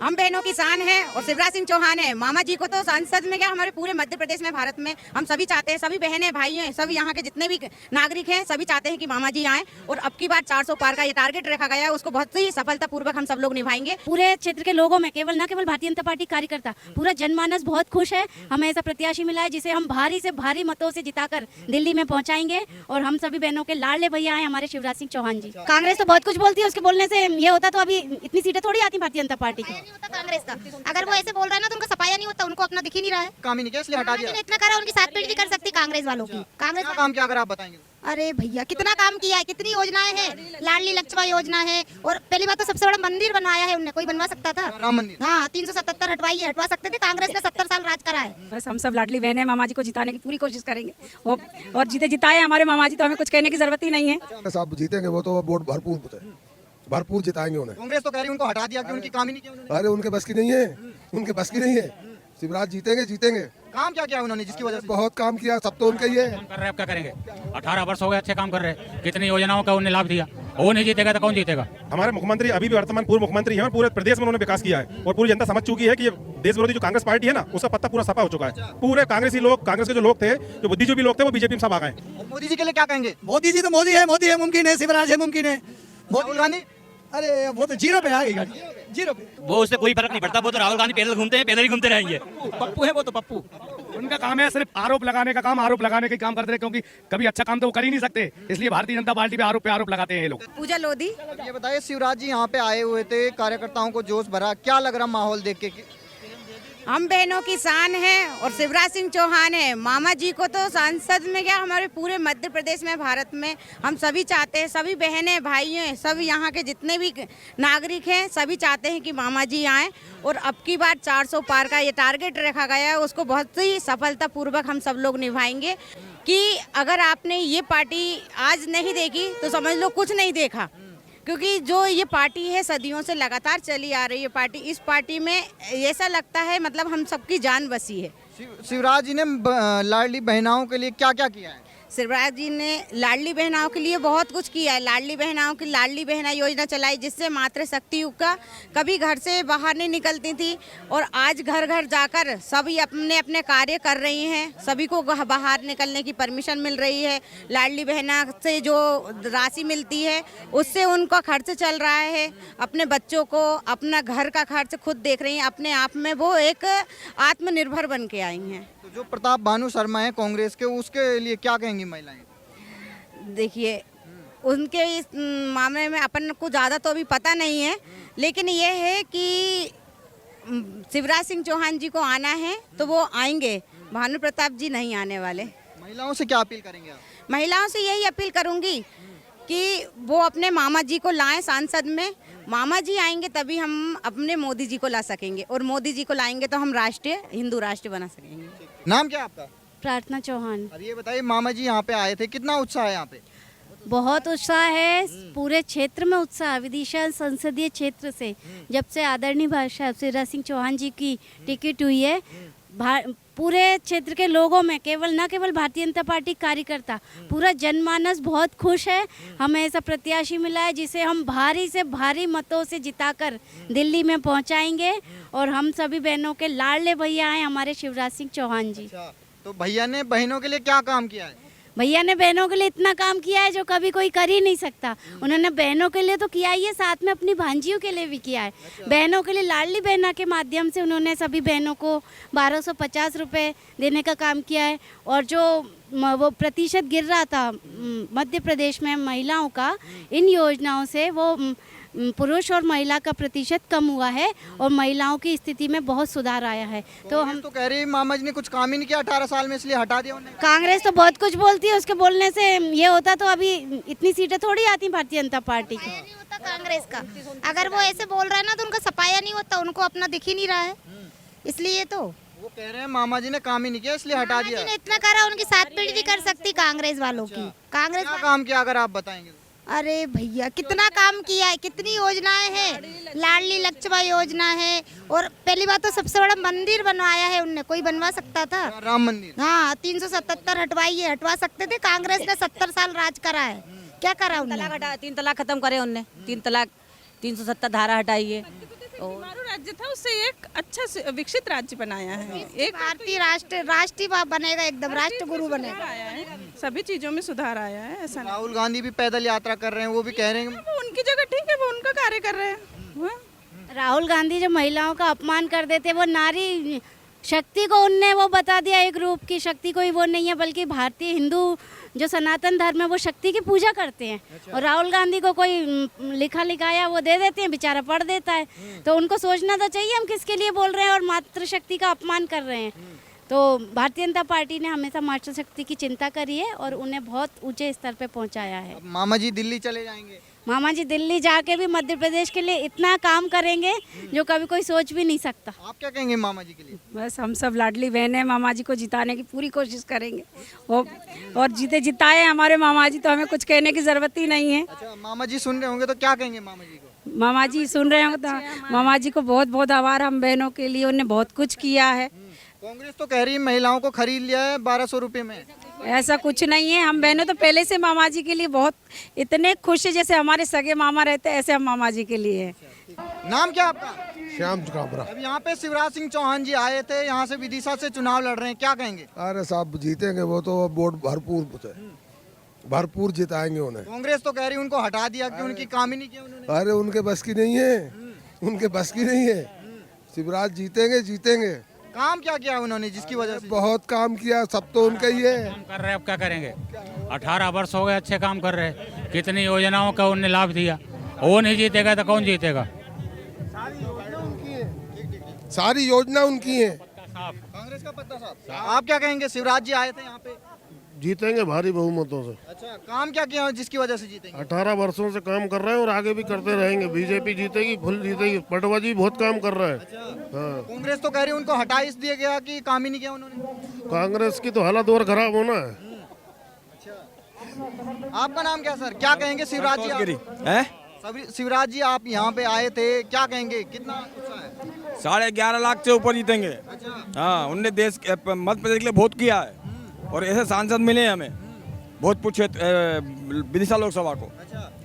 हम बहनों की शान है और शिवराज सिंह चौहान है। मामा जी को तो संसद में क्या हमारे पूरे मध्य प्रदेश में, भारत में हम सभी चाहते हैं, सभी बहनें भाई हैं, सभी यहाँ के जितने भी नागरिक हैं सभी चाहते हैं कि मामा जी आए। और अब की बार 400 पार का ये टारगेट रखा गया है, उसको बहुत ही सफलतापूर्वक हम सब लोग निभाएंगे। पूरे क्षेत्र के लोगों में केवल भारतीय जनता पार्टी कार्यकर्ता, पूरा जनमानस बहुत खुश है। हमें ऐसा प्रत्याशी मिला है जिसे हम भारी से भारी मतों से जिताकर दिल्ली में पहुंचाएंगे और हम सभी बहनों के लाडले भैया हैं हमारे शिवराज सिंह चौहान जी। कांग्रेस तो बहुत कुछ बोलती है, उसके बोलने से ये होता तो अभी इतनी सीटें थोड़ी आती भारतीय जनता पार्टी की। कांग्रेस का अगर वो ऐसे बोल रहा है ना तो उनका सफाया नहीं होता, उनको अपना दिख ही नहीं रहा है। काम ही नहीं किया इसलिए हटा दिया। इतना करा, उनकी साथ पीढ़ी कर सकती कांग्रेस वालों की। कांग्रेस काम क्या अगर आप बताएंगे? अरे भैया कितना काम किया है, कितनी योजनाएं हैं, लाडली लक्ष्मा योजना है और पहली बात तो सबसे बड़ा मंदिर बनवाया है उनने, कोई बनवा सकता था? राम मंदिर। हाँ 377 हटवा सकते थे, कांग्रेस ने 70 साल राज करा है। बस हम सब लाडली बहन है, मामा जी को जिताने की पूरी कोशिश करेंगे और जीते जिताए हमारे मामा जी, तो हमें कुछ कहने की जरूरत ही नहीं है। साहब जीतेंगे वो तो वोट भरपूर जिताएंगे उन्हें। कांग्रेस तो कह रही है उनको हटा दिया कि उनकी काम ही नहीं किया। अरे उनके बस की नहीं है, उनके बस की नहीं है। शिवराज जीतेंगे। काम क्या किया उन्होंने जिसकी वजह से? बहुत काम किया, सब तो उनका ही है। कर रहे, अब क्या करेंगे? 18 वर्ष हो गए, अच्छे काम कर रहे हैं, कितनी योजनाओं का उन्हें लाभ दिया। वो नहीं जीतेगा तो कौन जीतेगा? हमारे मुख्यमंत्री अभी भी वर्तमान पूर्व मुख्यमंत्री हैं और पूरे प्रदेश में उन्होंने विकास किया है और पूरी जनता समझ चुकी है कि ये देश विरोधी जो कांग्रेस पार्टी है ना, उसका पत्ता पूरा सफा हो चुका है। पूरे कांग्रेसी लोग, कांग्रेस के जो लोग थे, जो बुद्धिजीवी लोग थे, वो बीजेपी में सब आ गए। मोदी जी के लिए क्या कहेंगे? मोदी जी तो मोदी है, मुमकिन है। शिवराज है, मुमकिन है। राहुल गांधी? अरे वो तो जीरो पे आ गई गाड़ी, जीरो पे। वो उससे कोई फर्क नहीं पड़ता, वो तो राहुल गांधी पैदल घूमते हैं, पैदल ही घूमते रहेंगे। पप्पू है वो तो पप्पू। उनका काम है सिर्फ आरोप लगाने का काम, आरोप लगाने का काम करते हैं, क्योंकि कभी अच्छा काम तो वो कर ही नहीं सकते, इसलिए भारतीय जनता पार्टी पे आरोप लगाते हैं ये लोग। पूजा लोधी। ये बताइए, शिवराज जी यहाँ पे आए हुए थे, कार्यकर्ताओं को जोश भरा, क्या लग रहा माहौल देख के? हम बहनों की शान है और शिवराज सिंह चौहान है। मामा जी को तो संसद में क्या हमारे पूरे मध्य प्रदेश में, भारत में हम सभी चाहते हैं, सभी बहनें भाई हैं, सभी यहाँ के जितने भी नागरिक हैं सभी चाहते हैं कि मामा जी आएँ। और अब की बार 400 पार का ये टारगेट रखा गया है, उसको बहुत ही सफलतापूर्वक हम सब लोग निभाएंगे। कि अगर आपने ये पार्टी आज नहीं देखी तो समझ लो कुछ नहीं देखा, क्योंकि जो ये पार्टी है सदियों से लगातार चली आ रही है पार्टी। इस पार्टी में ऐसा लगता है मतलब हम सबकी जान बसी है। शिवराज जी ने लाडली बहनाओं के लिए क्या क्या किया है? शिवराज जी ने लाडली बहनाओं के लिए बहुत कुछ किया है। लाडली बहनाओं की लाडली बहना योजना चलाई, जिससे मातृशक्ति का कभी घर से बाहर नहीं निकलती थी और आज घर घर जाकर सभी अपने अपने कार्य कर रही हैं। सभी को बाहर निकलने की परमिशन मिल रही है। लाडली बहना से जो राशि मिलती है उससे उनका खर्च चल रहा है। अपने बच्चों को अपना घर का खर्च खुद देख रही हैं। अपने आप में वो एक आत्मनिर्भर बन के आई हैं। तो जो प्रताप भानु शर्मा है कांग्रेस के, उसके लिए क्या कहेंगी महिलाएं? देखिए उनके इस मामले में अपन को ज़्यादा तो अभी पता नहीं है, लेकिन ये है कि शिवराज सिंह चौहान जी को आना है तो वो आएंगे, भानु प्रताप जी नहीं आने वाले। महिलाओं से क्या अपील करेंगे आप? महिलाओं से यही अपील करूंगी कि वो अपने मामा जी को लाएं सांसद में। मामा जी आएंगे तभी हम अपने मोदी जी को ला सकेंगे और मोदी जी को लाएंगे तो हम हिंदू राष्ट्र बना सकेंगे। नाम क्या आपका? प्रार्थना चौहान। अब ये बताइए, मामा जी यहाँ पे आए थे, कितना उत्साह है यहाँ पे? बहुत उत्साह है, पूरे क्षेत्र में उत्साह। विदिशा संसदीय क्षेत्र से जब से आदरणीय भाषा शिवराज सिंह चौहान जी की टिकट हुई है, पूरे क्षेत्र के लोगों में केवल भारतीय जनता पार्टी कार्यकर्ता, पूरा जनमानस बहुत खुश है। हमें ऐसा प्रत्याशी मिला है जिसे हम भारी से भारी मतों से जिताकर दिल्ली में पहुंचाएंगे और हम सभी बहनों के लाडले भैया हैं हमारे शिवराज सिंह चौहान जी। तो भैया ने बहनों के लिए क्या काम किया है? भैया ने बहनों के लिए इतना काम किया है जो कभी कोई कर ही नहीं सकता। उन्होंने बहनों के लिए तो किया ही है, साथ में अपनी भांजियों के लिए भी किया है। बहनों के लिए लाडली बहना के माध्यम से उन्होंने सभी बहनों को 1250 रुपये देने का काम किया है। और जो वो प्रतिशत गिर रहा था मध्य प्रदेश में महिलाओं का, इन योजनाओं से वो पुरुष और महिला का प्रतिशत कम हुआ है और महिलाओं की स्थिति में बहुत सुधार आया है। तो हम तो कह रही है मामा जी ने कुछ काम ही नहीं किया 18 साल में, इसलिए हटा दिया उन्होंने। कांग्रेस तो बहुत कुछ बोलती है, उसके बोलने से ये होता तो अभी इतनी सीटें थोड़ी आती भारतीय जनता पार्टी की। नहीं होता कांग्रेस का अगर वो ऐसे बोल रहा है ना तो उनका सफाया नहीं होता, उनको अपना दिख ही नहीं रहा है, इसलिए तो वो कह रहे हैं मामा जी ने काम ही नहीं किया इसलिए हटा दिया। मामा जी ने इतना करा, उनकी साथ पीढ़ी कर सकती कांग्रेस वालों की। कांग्रेस क्या काम किया अगर आप बताएंगे? अरे भैया कितना काम किया है, कितनी योजनाएं हैं, लाडली लक्ष्मा योजना है और पहली बात तो सबसे बड़ा मंदिर बनवाया है उनने, कोई बनवा सकता था? राम मंदिर। हाँ 377 हटवा सकते थे, कांग्रेस ने 70 साल राज करा है, क्या करा उन्होंने? 3 तलाक खत्म करे उनने, 3 तलाक 370 धारा हटाई है। और राज्य था उससे एक अच्छा विकसित राज्य बनाया है। एक भारतीय राष्ट्रीय बनेगा, एकदम राष्ट्र गुरु बनेगा। आया है, सभी चीजों में सुधार आया है। ऐसा नहीं। राहुल गांधी भी पैदल यात्रा कर रहे हैं, वो भी कह रहे हैं वो उनकी जगह ठीक है, वो उनका कार्य कर रहे हैं। हाँ। राहुल गांधी जो महिलाओं का अपमान कर देते, वो नारी शक्ति को उनने वो बता दिया, एक रूप की शक्ति कोई वो नहीं है, बल्कि भारतीय हिंदू जो सनातन धर्म है वो शक्ति की पूजा करते हैं। और राहुल गांधी को कोई लिखा लिखाया वो दे देते हैं, बेचारा पढ़ देता है। तो उनको सोचना तो चाहिए हम किसके लिए बोल रहे हैं और मातृशक्ति का अपमान कर रहे हैं। तो भारतीय जनता पार्टी ने हमेशा मातृशक्ति की चिंता करी है और उन्हें बहुत ऊंचे स्तर पे पहुंचाया है। मामा जी दिल्ली चले जाएंगे। मामा जी दिल्ली जाके भी मध्य प्रदेश के लिए इतना काम करेंगे जो कभी कोई सोच भी नहीं सकता। आप क्या कहेंगे मामा जी के लिए? बस हम सब लाडली बहन है, मामा जी को जिताने की पूरी कोशिश करेंगे और जीते जिताए हमारे मामा जी, तो हमें कुछ कहने की जरूरत ही नहीं है। अच्छा, मामा जी सुन रहे होंगे तो क्या कहेंगे मामा जी को? मामा जी सुन रहे होंगे तो मामा जी को बहुत बहुत आभार, हम बहनों के लिए उन्होंने बहुत कुछ किया है। कांग्रेस तो कह रही है महिलाओं को खरीद लिया है 1200 रुपए में। ऐसा कुछ नहीं है, हम बहनों तो पहले से मामा जी के लिए बहुत इतने खुश है, जैसे हमारे सगे मामा रहते हैं ऐसे हम मामा जी के लिए हैं। नाम क्या आपका? श्याम काबरा। अब यहाँ पे शिवराज सिंह चौहान जी आए थे, यहाँ से विदिशा से चुनाव लड़ रहे हैं, क्या कहेंगे? अरे साहब जीतेंगे, वो तो वोट भरपूर जिताएंगे उन्हें। कांग्रेस तो कह रही है उनको हटा दिया कि उनकी काम ही नहीं किया उन्होंने। अरे उनके बस की नहीं है, उनके बस की नहीं है। शिवराज जीतेंगे। काम क्या किया उन्होंने जिसकी वजह से? बहुत काम किया, सब तो उनका ही है। काम कर रहे हैं, अब क्या करेंगे? 18 वर्ष हो गए अच्छे काम कर रहे हैं, कितनी योजनाओं का उन्हें लाभ दिया। वो नहीं जीतेगा तो कौन जीतेगा? सारी योजना उनकी है। कांग्रेस का पत्ता साहब। आप क्या कहेंगे? शिवराज जी आए थे यहाँ पे, जीतेंगे भारी बहुमतों से। अच्छा, काम क्या किया जिसकी वजह से जीतेंगे? 18 वर्षों से काम कर रहे हैं और आगे भी करते रहेंगे। बीजेपी जीतेगी, फुल जीतेगी। पटवा जी बहुत काम कर रहा है। हाँ। कांग्रेस तो कह रही है उनको हटा इस दिया गया कि काम ही नहीं किया उन्होंने। कांग्रेस की तो हालत और खराब होना है। आपका नाम क्या सर? क्या कहेंगे शिवराज जी? शिवराज जी आप यहाँ पे आए थे, क्या कहेंगे? कितना उत्साह है? 11.5 लाख से ऊपर जीतेंगे। हाँ, उनने देश मध्य प्रदेश के लिए बहुत किया है और ऐसे सांसद मिले हमें बहुत पूछे विदिशा लोकसभा को।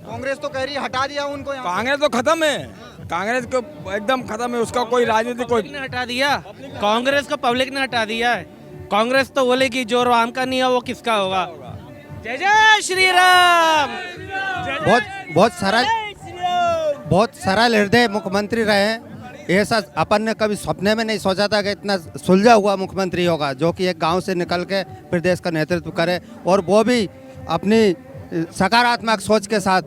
कांग्रेस तो कह रही है हटा दिया उनको यहाँ। कांग्रेस तो खत्म है, कांग्रेस को एकदम खत्म है, उसका कोई राजनीति कोई ने हटा दिया। कांग्रेस को पब्लिक ने हटा दिया है। कांग्रेस तो बोलेगी जो राम का नहीं है वो किसका होगा। जय जय श्री राम। बहुत सरल हृदय मुख्यमंत्री रहे हैं। ऐसा अपन ने कभी सपने में नहीं सोचा था कि इतना सुलझा हुआ मुख्यमंत्री होगा, जो कि एक गांव से निकल के फिर देश का नेतृत्व करे, और वो भी अपनी सकारात्मक सोच के साथ,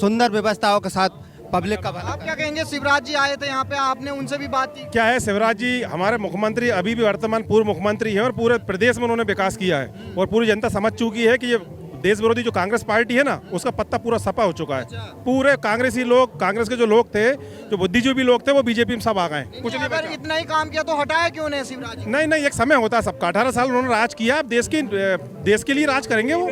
सुंदर व्यवस्थाओं के साथ पब्लिक का भला। आप क्या कहेंगे? शिवराज जी आए थे यहाँ पे, आपने उनसे भी बात की? क्या है, शिवराज जी हमारे मुख्यमंत्री अभी भी वर्तमान पूर्व मुख्यमंत्री हैं और पूरे प्रदेश में उन्होंने विकास किया है और पूरी जनता समझ चुकी है कि ये देश विरोधी जो कांग्रेस पार्टी है ना, उसका पत्ता पूरा सपा हो चुका है। पूरे कांग्रेसी लोग, कांग्रेस के जो लोग थे, जो बुद्धिजीवी लोग थे, वो बीजेपी में सब आ गए। कुछ नहीं अगर इतना ही काम किया तो हटाया क्यों नहीं शिवराज जी? नहीं, एक समय होता है सबका। 18 साल उन्होंने राज किया, अब देश के लिए राज करेंगे, वो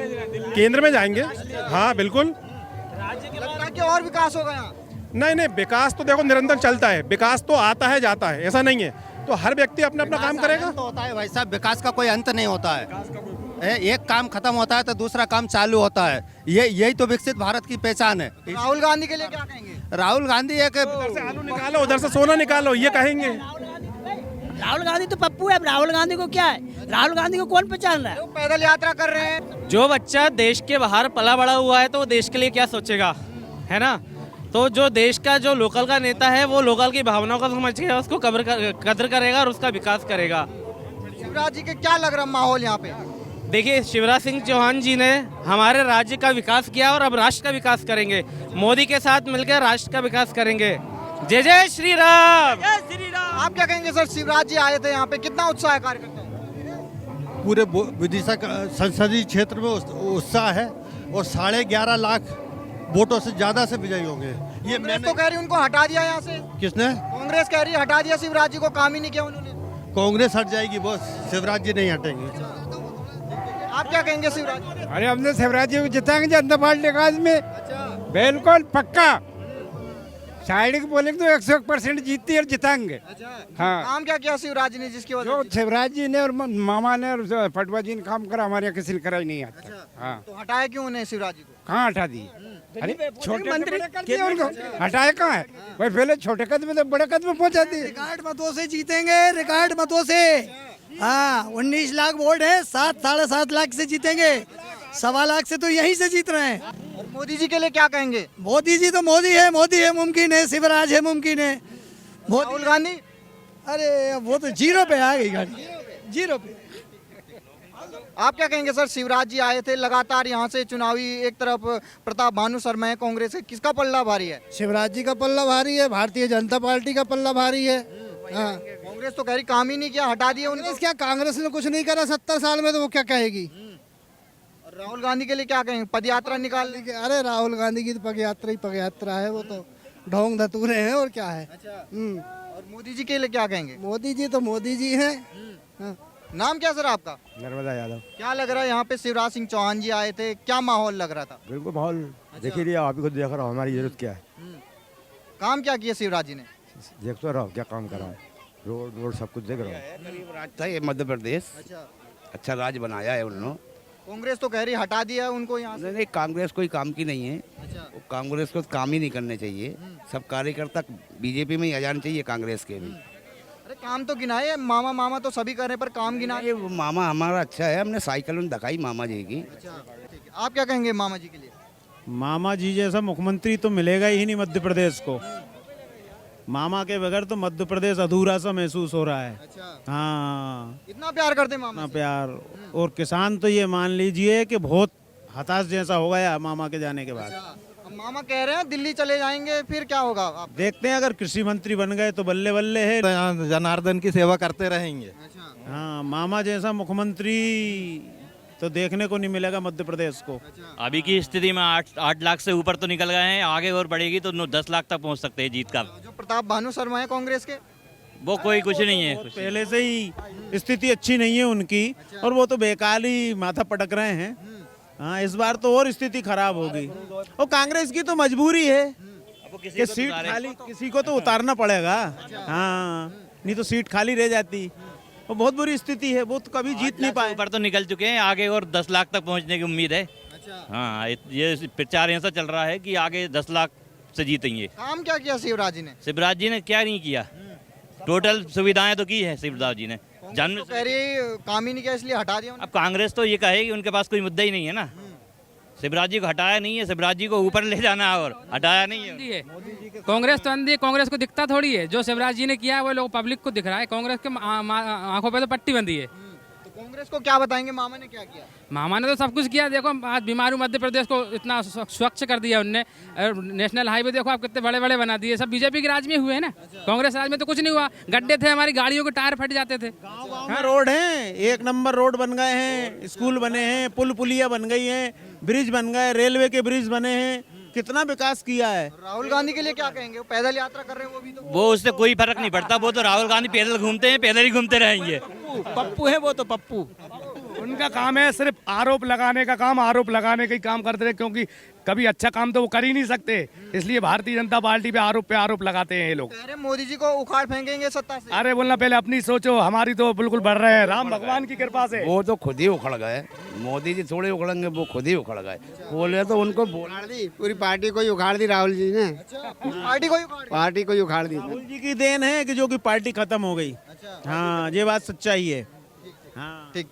केंद्र में जाएंगे। हाँ बिल्कुल। लगता है कि और विकास होगा यहाँ? नहीं, विकास तो देखो निरंतर चलता है, विकास तो आता है जाता है, ऐसा नहीं है। तो हर व्यक्ति अपना अपना काम करेगा। तो होता है भाई साहब, विकास का कोई अंत नहीं होता है। एक काम खत्म होता है तो दूसरा काम चालू होता है। यही तो विकसित भारत की पहचान है। राहुल गांधी के लिए क्या कहेंगे? राहुल गांधी एक उधर से आलू निकालो, उधर से सोना निकालो, ये कहेंगे। राहुल गांधी तो पप्पू है, राहुल गांधी को क्या है? राहुल गांधी को कौन पहचान रहा है? पैदल यात्रा कर रहे हैं। जो बच्चा देश के बाहर पला बड़ा हुआ है तो वो देश के लिए क्या सोचेगा, है ना? तो जो देश का जो लोकल का नेता है वो लोकल की भावनाओं को समझेगा, उसको कदर करेगा और उसका विकास करेगा। शिवराज जी के क्या लग रहा माहौल यहाँ पे? देखिए, शिवराज सिंह चौहान जी ने हमारे राज्य का विकास किया और अब राष्ट्र का विकास करेंगे। मोदी के साथ मिलकर राष्ट्र का विकास करेंगे। जय जय श्री राम। आप क्या कहेंगे सर? शिवराज जी आए थे यहाँ पे, कितना उत्साह है कार्यकर्ताओं? पूरे विदिशा संसदीय क्षेत्र में उत्साह है और 11.5 लाख वोटों से ज्यादा से विजयी होंगे। ये कांग्रेस तो कह रही उनको हटा दिया यहाँ से। किसने? कांग्रेस कह रही है हटा दिया शिवराज जी को, काम ही नहीं किया उन्होंने। कांग्रेस हट जाएगी बॉस, शिवराज जी नहीं हटेंगे। आप क्या कहेंगे शिवराज जी? अरे हमने शिवराज जी को जिताएंगे जनता पार्टी का में। बिल्कुल पक्का। साइड बोलेंगे तो 100% जीतती है और जिताएंगे। हाँ। काम क्या किया शिवराज जी ने जिसकी वजह जो शिवराज जी ने और मामा ने और पटवा जी ने काम करा, हमारे यहाँ किसी ने करा ही नहीं आता। तो हटाया क्यों उन्हें शिवराज जी को? कहाँ हटा दिए? अरे छोटे मंत्री कर दिए उनको, हटाए कहाँ है? भाई पहले छोटे कद में तो बड़े कद में पहुंचा दिए। रिकॉर्ड मतों से जीतेंगे, रिकॉर्ड मतों से। हाँ, 19 लाख वोट है, 7-7.5 लाख से जीतेंगे, 1.25 लाख से तो यहीं से जीत रहे हैं। और मोदी जी के लिए क्या कहेंगे? मोदी जी तो मोदी है मुमकिन है, शिवराज है मुमकिन है। राहुल गांधी? अरे वो तो जीरो पे आ गई गाड़ी, जीरो पे। आप क्या कहेंगे सर? शिवराज जी आए थे लगातार यहाँ से चुनावी, एक तरफ प्रताप भानु शर्मा है कांग्रेस से, किसका पल्ला भारी है? शिवराज जी का पल्ला भारी है, भारतीय जनता पार्टी का पल्ला भारी है। हाँ, कांग्रेस तो कह रही काम ही नहीं किया, हटा दिए उनको। क्या कांग्रेस ने कुछ नहीं करा 70 साल में, तो वो क्या कहेगी? और राहुल गांधी के लिए क्या कहेंगे? पदयात्रा निकाल दी। अरे राहुल गांधी की तो पगयात्रा है, वो तो ढोंग धतूरे हैं और क्या है। और मोदी जी के लिए क्या कहेंगे? मोदी जी तो मोदी जी हैं। हाँ। नाम क्या सर आपका? नर्मदा यादव। क्या लग रहा है यहाँ पे शिवराज सिंह चौहान जी आए थे, क्या माहौल लग रहा था? बिल्कुल माहौल देखिए लिया, आप ही को देख रहा हूँ, हमारी जरूरत क्या है? काम क्या किया शिवराज जी ने? देख तो रहा हूँ क्या काम करा है, रोड सब कुछ देख रहा हूँ। गरीब राज था ये मध्य प्रदेश, अच्छा राज बनाया है उन्होंने। कांग्रेस तो कह रही हटा दिया है उनको यहाँ से। नहीं, कांग्रेस कोई काम की नहीं है, वो कांग्रेस को काम ही नहीं करने चाहिए। सब कार्यकर्ता बीजेपी में ही आ जाने चाहिए, कांग्रेस के भी। अरे काम तो गिनाए, मामा तो सभी कर रहे हैं, पर काम गिना। ये मामा हमारा अच्छा है, हमने साइकिल में दिखाई मामा जी की। आप क्या कहेंगे मामा जी के लिए? मामा जी जैसा मुख्यमंत्री तो मिलेगा ही नहीं मध्य प्रदेश को। मामा के बगैर तो मध्य प्रदेश अधूरा सा महसूस हो रहा है। हाँ, इतना प्यार करते मामा? इतना प्यार। और किसान तो ये मान लीजिए कि बहुत हताश जैसा हो गया मामा के जाने के बाद। अब मामा कह रहे हैं दिल्ली चले जाएंगे, फिर क्या होगा? आप देखते हैं, अगर कृषि मंत्री बन गए तो बल्ले बल्ले है, जनार्दन की सेवा करते रहेंगे। हाँ, मामा जैसा मुख्यमंत्री तो देखने को नहीं मिलेगा मध्य प्रदेश को। अभी की स्थिति में 8 लाख से ऊपर तो निकल गए हैं, आगे और बढ़ेगी तो 10 लाख तक पहुंच सकते हैं जीत का। जो प्रताप भानु शर्मा है कांग्रेस के, वो कोई कुछ नहीं है, पहले से ही स्थिति अच्छी नहीं है उनकी, और वो तो बेकार ही माथा पटक रहे हैं। हाँ, इस बार तो और स्थिति खराब होगी। और कांग्रेस की तो मजबूरी है कि सीट खाली, किसी को तो उतारना पड़ेगा। हाँ, नहीं तो सीट खाली रह जाती। वो बहुत बुरी स्थिति है, वो तो कभी जीत नहीं पाए। ऊपर तो निकल चुके हैं, आगे और 10 लाख तक पहुंचने की उम्मीद है। हाँ, ये प्रचार ऐसा चल रहा है कि आगे 10 लाख से जीतेंगे। काम क्या किया शिवराज जी ने? शिवराज जी ने क्या नहीं किया, टोटल सुविधाएं तो की है शिवराज जी ने। जन्म तो कह रही काम ही नहीं किया इसलिए हटा दिया। अब कांग्रेस तो ये कहे कि उनके पास कोई मुद्दा ही नहीं है ना। शिवराज जी को हटाया नहीं है, शिवराज जी को ऊपर ले जाना और हटाया नहीं है। कांग्रेस तो अंधी है, कांग्रेस को दिखता थोड़ी है। जो शिवराज जी ने किया है वो लोग पब्लिक को दिख रहा है, कांग्रेस के आंखों पे तो पट्टी बंधी है। तो कांग्रेस को क्या बताएंगे मामा ने क्या किया? मामा ने तो सब कुछ किया। देखो आज बीमारू मध्य प्रदेश को इतना स्वच्छ कर दिया उनने। नेशनल हाईवे देखो आप कितने बड़े बड़े बना दिए। सब बीजेपी के राज में हुए ना, कांग्रेस राज में तो कुछ नहीं हुआ। गड्ढे थे, हमारी गाड़ियों के टायर फट जाते थे। हाँ, रोड हैं, 1 नंबर रोड बन गए हैं, स्कूल बने हैं, पुल पुलिया बन गई हैं, ब्रिज बन गए, रेलवे के ब्रिज बने हैं, कितना विकास किया है। राहुल गांधी के लिए क्या कहेंगे? वो पैदल यात्रा कर रहे हैं, वो भी तो। वो उससे कोई फर्क नहीं पड़ता, वो तो राहुल गांधी पैदल घूमते हैं, पैदल ही घूमते रहेंगे। पप्पू है वो तो, पप्पू। उनका काम है सिर्फ आरोप लगाने का काम, आरोप लगाने का ही काम करते रहे, क्योंकि कभी अच्छा काम तो वो कर ही नहीं सकते। इसलिए भारतीय जनता पार्टी पे आरोप लगाते हैं ये लोग। कह रहे मोदी जी को उखाड़ फेंकेंगे सत्ता से। अरे बोलना पहले अपनी सोचो, हमारी तो बिल्कुल बढ़ रहे हैं राम भगवान की कृपा से। वो तो खुद ही उखड़ गए, मोदी जी थोड़े उखड़ेंगे, वो खुद ही उखड़ गए। बोले तो उनको पूरी पार्टी को ही उखाड़ दी राहुल जी ने। पार्टी को ही उखाड़ दी। राहुल जी की देन है कि जो कि पार्टी खत्म हो गई। हाँ, ये बात सच्चाई है। हाँ, ठीक।